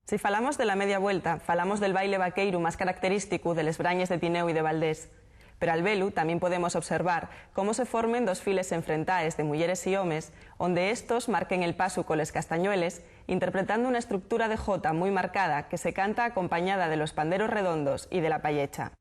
Si falamos de la media vuelta, falamos del baile vaqueiro máis característico de les brañes de Tineu e de Valdés. Pero al velu tamén podemos observar como se formen dos files enfrentaes de mulleres e homes, onde estos marquen el paso coles castañueles, interpretando una estructura de jota moi marcada que se canta acompañada de los panderos redondos y de la pallecha.